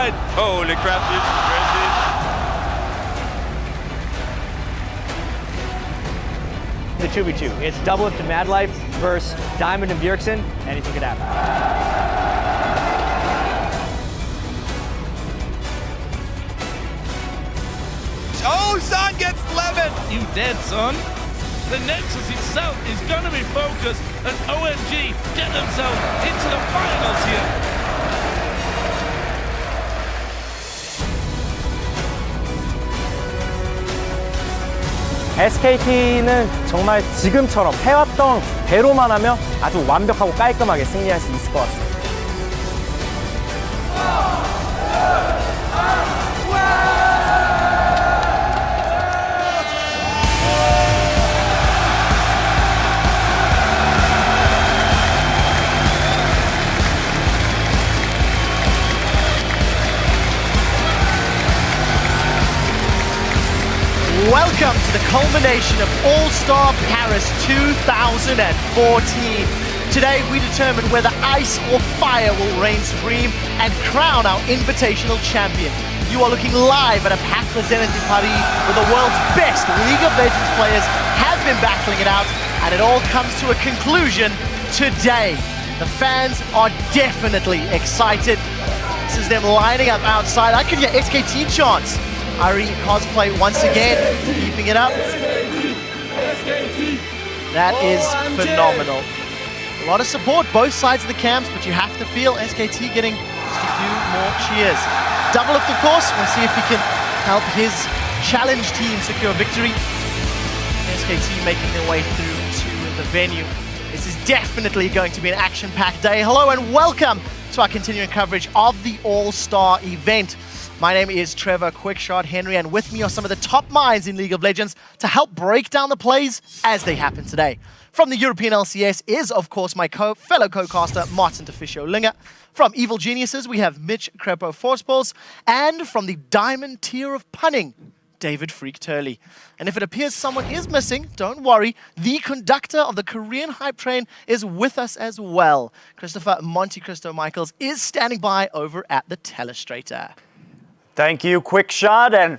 side. Holy crap, this is crazy. The 2v2. It's Doublelift and Mad Life versus Diamond and Bjergsen. Anything could happen. Oh, Son gets 11! You dead, son? The Nexus itself is going to be focused, and OMG get themselves into the finals here. SKT는 정말 지금처럼 해왔던 대로만 하면 아주 완벽하고 깔끔하게 승리할 수 있을 것 같습니다. Welcome to the culmination of All-Star Paris 2014. Today we determine whether ice or fire will reign supreme and crown our invitational champion. You are looking live at a packed Zenith in Paris where the world's best League of Legends players have been battling it out, and it all comes to a conclusion today. The fans are definitely excited. This is them lining up outside. I could get SKT chants. Ari cosplay once again, keeping it up. That is phenomenal. A lot of support, both sides of the camps, but you have to feel SKT getting just a few more cheers. Doublelift, of course, we'll see if he can help his challenge team secure victory. SKT making their way through to the venue. This is definitely going to be an action-packed day. Hello and welcome to our continuing coverage of the All-Star event. My name is Trevor Quickshot Henry, and with me are some of the top minds in League of Legends to help break down the plays as they happen today. From the European LCS is, of course, my fellow co-caster, Martin Deficio Linger. From Evil Geniuses, we have Mitch Crepo Forceballs. And from the Diamond tier of punning, David Freak Turley. And if it appears someone is missing, don't worry. The conductor of the Korean hype train is with us as well. Christopher Monte Cristo Michaels is standing by over at the Telestrator. Thank you, Quickshot, and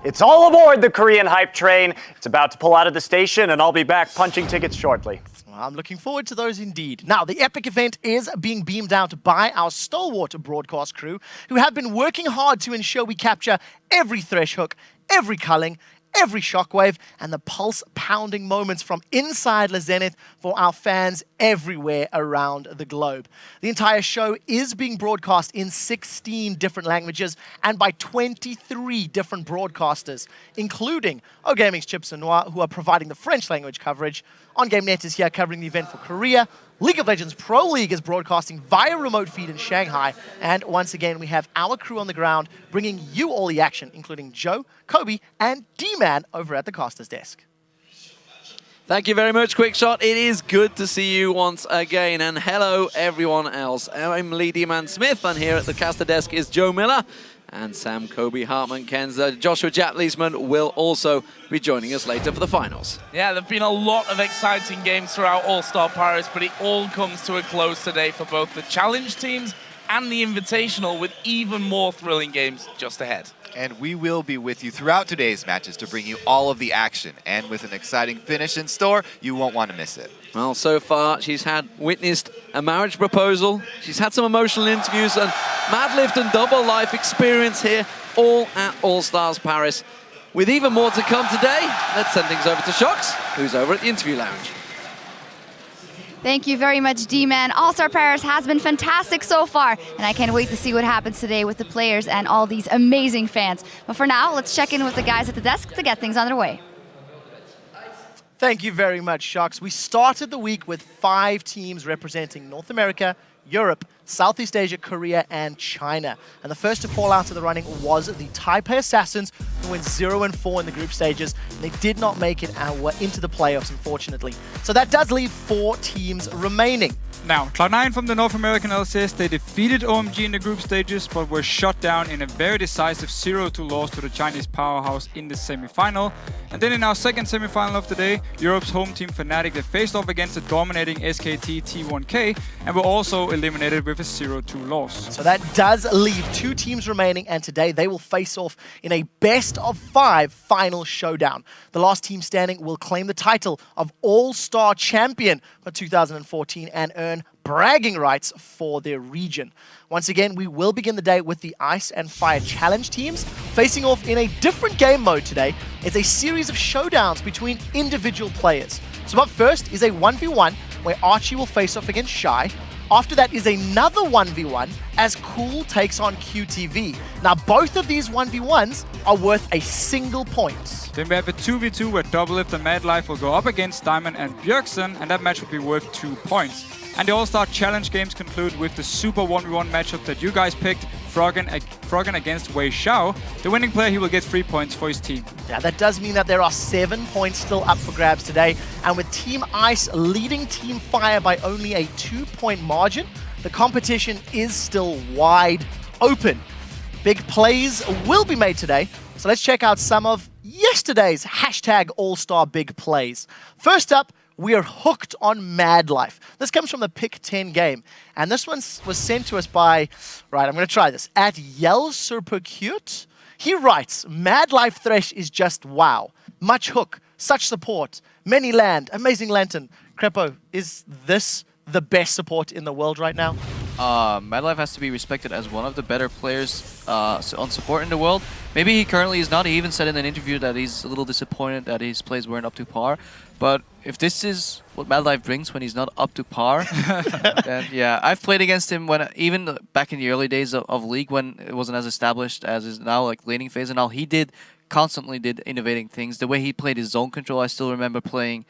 it's all aboard the Korean hype train. It's about to pull out of the station, and I'll be back punching tickets shortly. I'm looking forward to those indeed. Now, the epic event is being beamed out by our stalwart broadcast crew, who have been working hard to ensure we capture every thresh hook, every culling, every shockwave, and the pulse-pounding moments from inside La Zenith for our fans everywhere around the globe. The entire show is being broadcast in 16 different languages and by 23 different broadcasters, including OGaming's Chips and Noir, who are providing the French language coverage. OnGameNet is here covering the event for Korea. League of Legends Pro League is broadcasting via remote feed in Shanghai. And once again, we have our crew on the ground bringing you all the action, including Joe, Kobe, and D-Man over at the caster's desk. Thank you very much, Quickshot. It is good to see you once again. And hello, everyone else. I'm Lee D-Man Smith, and here at the caster desk is Joe Miller. And Sam, Kobe, Hartman, Kenza, Joshua Japleesman will also be joining us later for the finals. Yeah, there have been a lot of exciting games throughout All-Star Paris, but it all comes to a close today for both the challenge teams and the Invitational, with even more thrilling games just ahead. And we will be with you throughout today's matches to bring you all of the action. And with an exciting finish in store, you won't want to miss it. Well, so far, she's witnessed a marriage proposal. She's had some emotional interviews and Madlift and Double Life experience here, all at All-Stars Paris. With even more to come today, let's send things over to Shox, who's over at the interview lounge. Thank you very much, D-Man. All-Star Paris has been fantastic so far, and I can't wait to see what happens today with the players and all these amazing fans. But for now, let's check in with the guys at the desk to get things underway. Thank you very much, Shox. We started the week with 5 teams representing North America, Europe, Southeast Asia, Korea, and China. And the first to fall out of the running was the Taipei Assassins, who went 0-4 in the group stages. And they did not make it into the playoffs, unfortunately. So that does leave 4 teams remaining. Now, Cloud9 from the North American LCS, they defeated OMG in the group stages, but were shut down in a very decisive 0-2 loss to the Chinese powerhouse in the semi-final. And then in our second semifinal of the day, Europe's home team Fnatic, they faced off against the dominating SKT T1K and were also eliminated with a 0-2 loss. So that does leave 2 teams remaining, and today they will face off in a best-of-5 final showdown. The last team standing will claim the title of All-Star Champion for 2014 and earn bragging rights for their region. Once again, we will begin the day with the Ice and Fire Challenge teams facing off in a different game mode today. It's a series of showdowns between individual players. So up first is a 1v1 where Archie will face off against Shy. After that is another 1v1 as Cool takes on QTV. Now both of these 1v1s are worth a single point. Then we have a 2v2 where Doublelift and Madlife will go up against Diamond and Bjergsen, and that match will be worth 2 points. And the All-Star Challenge games conclude with the Super 1v1 matchup that you guys picked, Froggen against Wei Xiao. The winning player, he will get 3 points for his team. Yeah, that does mean that there are 7 points still up for grabs today. And with Team Ice leading Team Fire by only a 2-point margin, the competition is still wide open. Big plays will be made today. So let's check out some of yesterday's hashtag All-Star Big Plays. First up, we are hooked on Madlife. This comes from the Pick 10 game. And this one was sent to us by, right, I'm going to try this, at Yell Supercute. He writes, Madlife Thresh is just wow. Much hook, such support, many land, amazing lantern. Crepo, is this the best support in the world right now? Madlife has to be respected as one of the better players on support in the world. Maybe he currently is not. He even said in an interview that he's a little disappointed that his plays weren't up to par. But if this is what Madlife brings when he's not up to par, then yeah, I've played against him when even back in the early days of League when it wasn't as established as is now, like laning phase and all. He constantly did innovating things. The way he played his zone control, I still remember playing.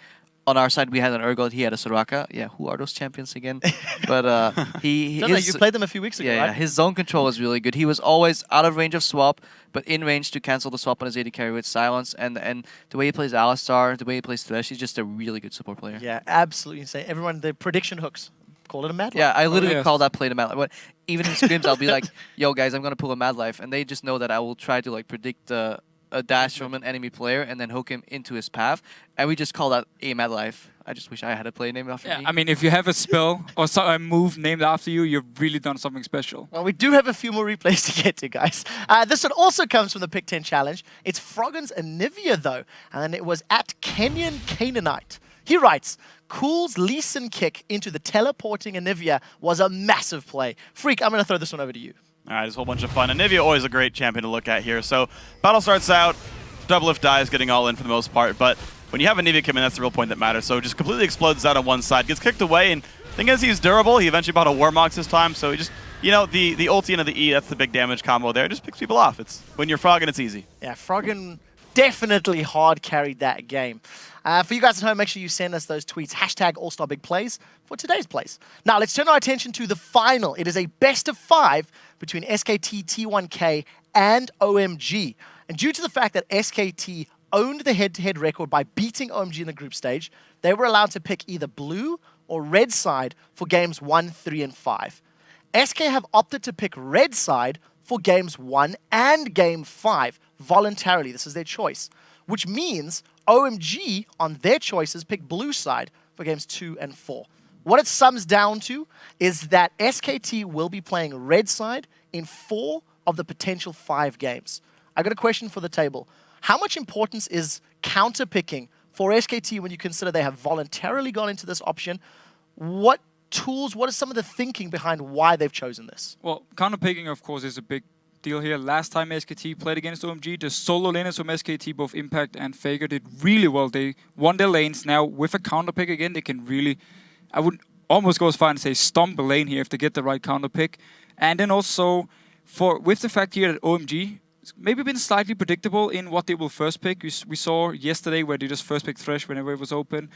On our side, we had an Urgot, he had a Soraka. Yeah, who are those champions again? But you played them a few weeks ago, yeah, right? His zone control was really good. He was always out of range of swap, but in range to cancel the swap on his AD carry with silence. And the way he plays Alistar, the way he plays Thresh, he's just a really good support player. Yeah, absolutely insane. Everyone, the prediction hooks, call it a Madlife. Yeah, I literally call that play to Madlife. But even in scrims, I'll be like, yo guys, I'm going to pull a Madlife. And they just know that I will try to like predict a dash from an enemy player and then hook him into his path. And we just call that a Madlife. I just wish I had a play named after me. I mean, if you have a spell or a move named after you, you've really done something special. Well, we do have a few more replays to get to, guys. This one also comes from the Pick 10 Challenge. It's Froggen's Anivia, though, and it was at Kenyan Canaanite. He writes, Cool's Leeson kick into the teleporting Anivia was a massive play. Freak, I'm going to throw this one over to you. All right, there's a whole bunch of fun. Anivia always a great champion to look at here. So battle starts out, Doublelift dies, getting all in for the most part, but when you have Anivia come in, that's the real point that matters. So just completely explodes out on one side, gets kicked away, and thing is, he's durable. He eventually bought a Warmox this time, so he just, you know, the ulti into the E, that's the big damage combo there. It just picks people off. It's when you're Froggen, it's easy. Yeah, Froggen definitely hard carried that game. For you guys at home, make sure you send us those tweets, hashtag All-Star Big Plays for today's plays. Now, let's turn our attention to the final. It is a best-of-5 between SKT, T1K, and OMG. And due to the fact that SKT owned the head-to-head record by beating OMG in the group stage, they were allowed to pick either blue or red side for games 1, 3, and 5. SK have opted to pick red side for games 1 and game 5 voluntarily. This is their choice, which means OMG on their choices pick blue side for games 2 and 4. What it sums down to is that SKT will be playing red side in 4 of the potential 5 games. I got a question for the table. How much importance is counter-picking for SKT when you consider they have voluntarily gone into this option? What tools, what is some of the thinking behind why they've chosen this? Well, counter-picking, of course, is a big deal here. Last time SKT played against OMG, the solo laners from SKT, both Impact and Faker, did really well. They won their lanes. Now, with a counter-pick again, they can really, I would almost go as far and say stomp a lane here if they get the right counter-pick. And then also, with the fact here that OMG maybe been slightly predictable in what they will first pick. We saw yesterday where they just first picked Thresh whenever it was open.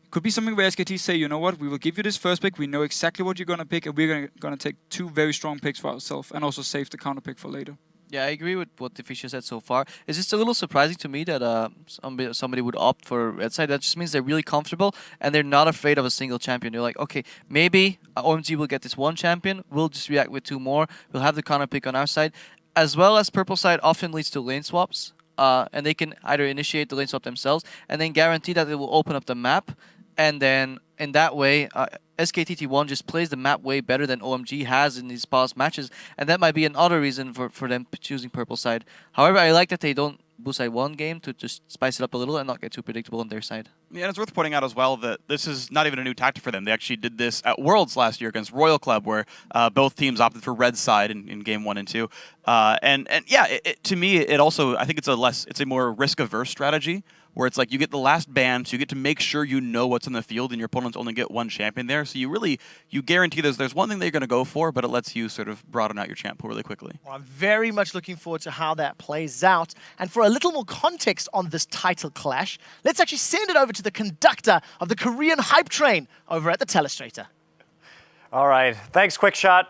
Could be something where SKT say, you know what, we will give you this first pick, we know exactly what you're going to pick, and we're going to take 2 very strong picks for ourselves, and also save the counter pick for later. Yeah, I agree with what Fisher said so far. It's just a little surprising to me that somebody would opt for red side. That just means they're really comfortable, and they're not afraid of a single champion. They're like, okay, maybe OMG will get this one champion, we'll just react with 2 more, we'll have the counter pick on our side. As well as purple side often leads to lane swaps. and they can either initiate the lane swap themselves and then guarantee that it will open up the map, and then in that way, SKTT1 just plays the map way better than OMG has in these past matches, and that might be another reason for them choosing purple side. However, I like that they don't boost side one game to just spice it up a little and not get too predictable on their side. Yeah, and it's worth pointing out as well that this is not even a new tactic for them. They actually did this at Worlds last year against Royal Club, where both teams opted for red side in game 1 and 2. And yeah, to me, it also, I think it's a more risk-averse strategy, where it's like you get the last ban, so you get to make sure you know what's in the field, and your opponents only get one champion there. So you guarantee there's one thing they're going to go for, but it lets you sort of broaden out your champ pool really quickly. Well, I'm very much looking forward to how that plays out. And for a little more context on this title clash, let's actually send it over to the conductor of the Korean hype train over at the Telestrator. All right, thanks, Quickshot.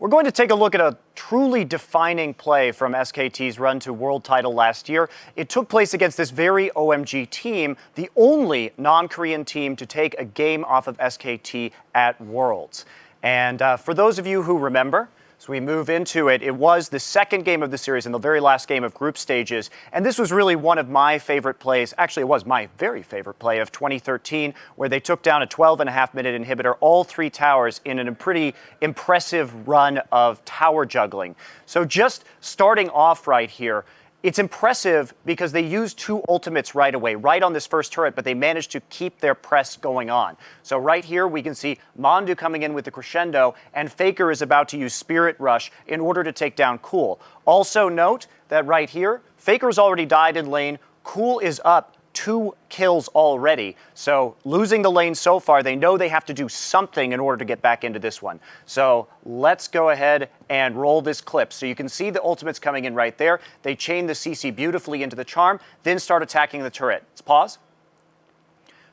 We're going to take a look at a truly defining play from SKT's run to world title last year. It took place against this very OMG team, the only non-Korean team to take a game off of SKT at Worlds. And for those of you who remember, as we move into it, it was the second game of the series and the very last game of group stages. And this was really one of my favorite plays. Actually, it was my very favorite play of 2013, where they took down a 12.5-minute inhibitor, all 3 towers, in a pretty impressive run of tower juggling. So just starting off right here, it's impressive because they used 2 ultimates right away, right on this first turret, but they managed to keep their press going on. So right here, we can see Mondu coming in with the crescendo, and Faker is about to use Spirit Rush in order to take down Cool. Also note that right here, Faker's already died in lane, Cool is up 2 kills already. So losing the lane so far, they know they have to do something in order to get back into this one. So let's go ahead and roll this clip. So you can see the ultimates coming in right there. They chain the CC beautifully into the charm, then start attacking the turret. Let's pause.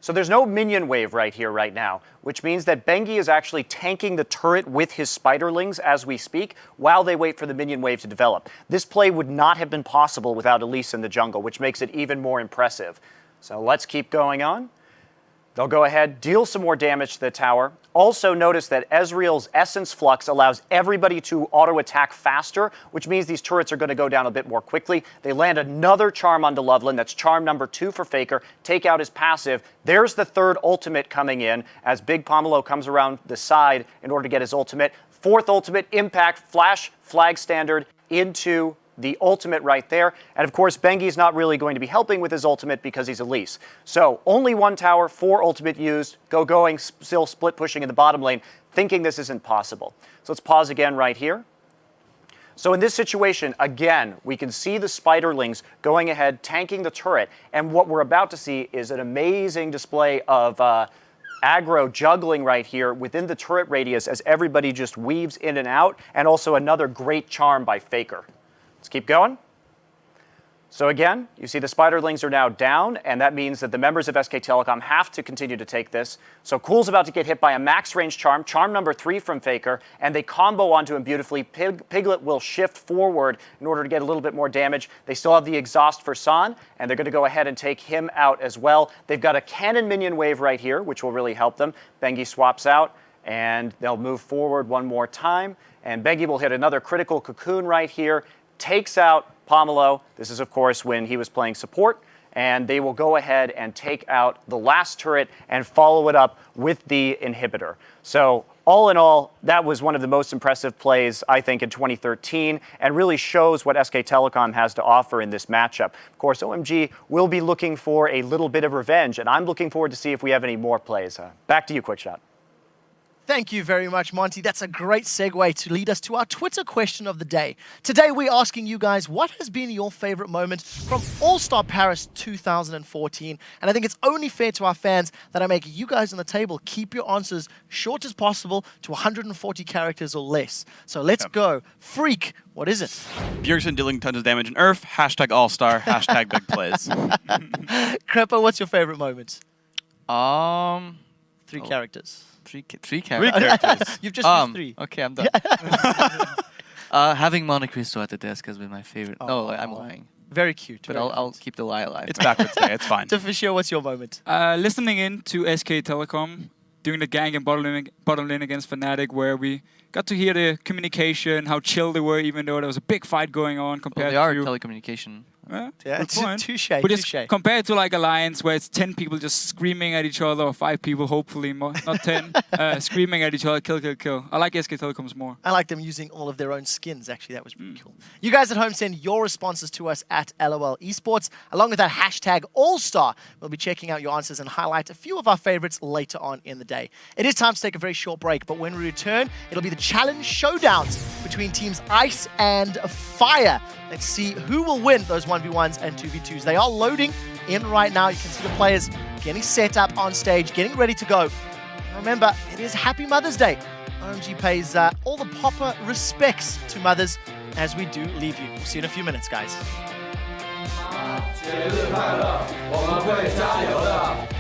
So there's no minion wave right here right now, which means that Bengi is actually tanking the turret with his spiderlings as we speak while they wait for the minion wave to develop. This play would not have been possible without Elise in the jungle, which makes it even more impressive. So let's keep going on. They'll go ahead, deal some more damage to the tower. Also notice that Ezreal's Essence Flux allows everybody to auto-attack faster, which means these turrets are going to go down a bit more quickly. They land another charm onto Loveland. That's charm number 2 for Faker. Take out his passive. There's the 3rd ultimate coming in as Big Pomelo comes around the side in order to get his ultimate. 4th ultimate, Impact, Flash, Flag Standard into the ultimate right there. And of course, Bengi's not really going to be helping with his ultimate because he's Elise. So only 1 tower, 4 ultimate used, going, still split pushing in the bottom lane, thinking this isn't possible. So let's pause again right here. So in this situation, again, we can see the spiderlings going ahead, tanking the turret. And what we're about to see is an amazing display of aggro juggling right here within the turret radius as everybody just weaves in and out, and also another great charm by Faker. Let's keep going. So again, you see the spiderlings are now down, and that means that the members of SK Telecom have to continue to take this. So Cool's about to get hit by a max range charm, charm number 3 from Faker, and they combo onto him beautifully. Piglet will shift forward in order to get a little bit more damage. They still have the exhaust for San, and they're going to go ahead and take him out as well. They've got a cannon minion wave right here, which will really help them. Bengi swaps out, and they'll move forward one more time, and Bengi will hit another critical cocoon right here, takes out Pomelo. This is, of course, when he was playing support. And they will go ahead and take out the last turret and follow it up with the inhibitor. So all in all, that was one of the most impressive plays, I think, in 2013, and really shows what SK Telecom has to offer in this matchup. Of course, OMG will be looking for a little bit of revenge, and I'm looking forward to see if we have any more plays. Back to you, Quickshot. Thank you very much, Monty. That's a great segue to lead us to our Twitter question of the day. Today, we're asking you guys, what has been your favorite moment from All-Star Paris 2014? And I think it's only fair to our fans that I make you guys on the table keep your answers short as possible to 140 characters or less. So let's go. Freak, what is it? Bjergsen dealing tons of damage in Earth, hashtag All-Star, hashtag big plays. Creppa, what's your favorite moment? 3 characters. Three 3 characters. You've just used 3. Okay, I'm done. Having Monte Cristo at the desk has been my favorite. No, I'm lying. Very cute. But I'll keep the lie alive. It's backwards today, it's fine. Tafishio, what's your moment? Listening in to SK Telecom, doing the gang and bottom lane against Fnatic, where we got to hear the communication, how chill they were, even though there was a big fight going on compared they are to... telecommunication. Yeah, good point. touche, But just touche. compared to like Alliance, where it's 10 people just screaming at each other, or 5 people, hopefully, more, not 10, screaming at each other, kill, kill, kill. I like SK Telecoms more. I like them using all of their own skins, actually. That was pretty cool. You guys at home send your responses to us at LOL Esports. Along with that hashtag All-Star, we'll be checking out your answers and highlight a few of our favorites later on in the day. It is time to take a very short break, but when we return, it'll be the challenge showdowns between teams Ice and Fire. Let's see who will win those 1v1s and 2v2s. They are loading in right now. You can see the players getting set up on stage, getting ready to go. And remember, it is Happy Mother's Day. OMG pays all the proper respects to mothers as we do leave you. We'll see you in a few minutes, guys. 节日快乐，我们会加油的。